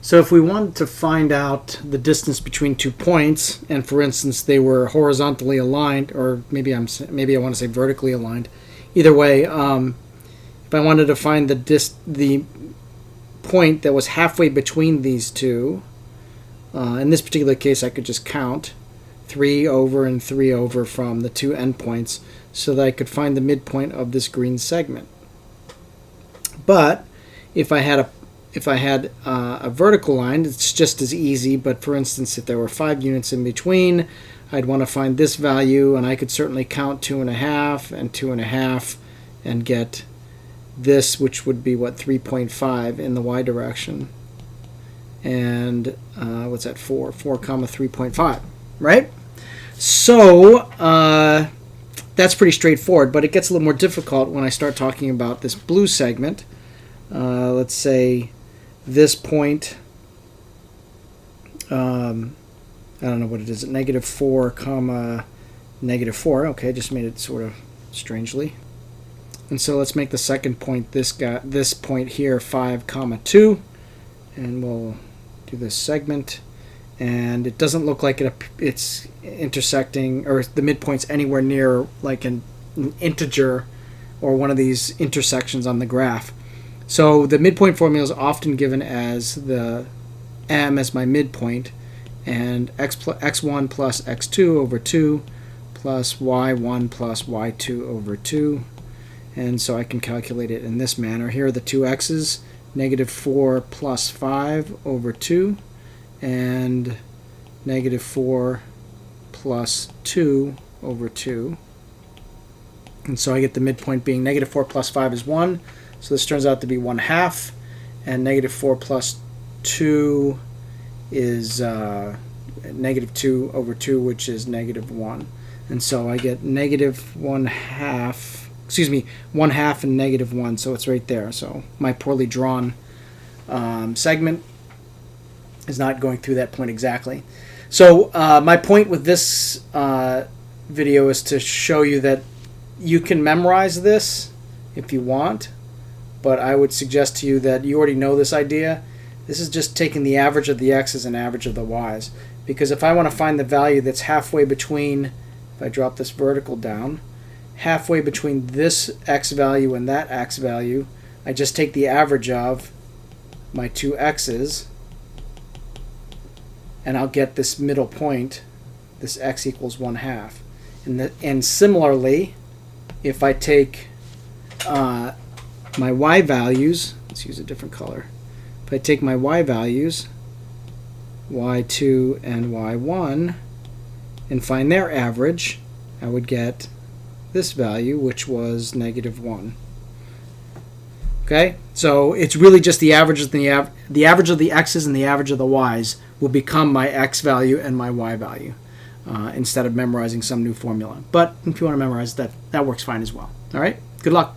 So if we wanted to find out the distance between 2 points, and for instance they were horizontally aligned, or maybe I want to say vertically aligned. Either way, if I wanted to find the point that was halfway between these two, in this particular case I could just count 3 over and 3 over from the two endpoints so that I could find the midpoint of this green segment. But if I had a vertical line, it's just as easy. But for instance, if there were 5 units in between, I'd want to find this value, and I could certainly count 2.5 and 2.5 and get this, which would be what, 3.5 in the y direction. And what's that, 4 comma 3.5, right? So that's pretty straightforward, but it gets a little more difficult when I start talking about this blue segment. Let's say this point, I don't know what it is, -4 comma -4. Okay, I just made it sort of strangely. And so let's make the second point this point here 5 comma 2, and we'll do this segment. And it doesn't look like it's intersecting, or the midpoint's anywhere near like an integer or one of these intersections on the graph. So the midpoint formula is often given as the m as my midpoint, and x1 plus x2 over 2 plus y1 plus y2 over 2. And so I can calculate it in this manner. Here are the two x's, -4 plus 5 over 2, and -4 plus 2 over 2. And so I get the midpoint being -4 plus 5 is 1. So this turns out to be 1/2. And -4 plus 2 is -2 over 2, which is -1. And so I get -1/2, 1/2 and -1. So it's right there. So my poorly drawn segment is not going through that point exactly. So my point with this video is to show you that you can memorize this if you want, but I would suggest to you that you already know this idea. This is just taking the average of the x's and average of the y's, because if I want to find the value that's halfway between, if I drop this vertical down, halfway between this x value and that x value, I just take the average of my two x's, and I'll get this middle point, this x equals 1/2. And similarly, if I take my y values, let's use a different color. If I take my y values, y2 and y1, and find their average, I would get this value, which was -1. Okay, so it's really just the average of the average of the x's and the average of the y's will become my x value and my y value, instead of memorizing some new formula. But if you want to memorize that, that works fine as well. All right, good luck.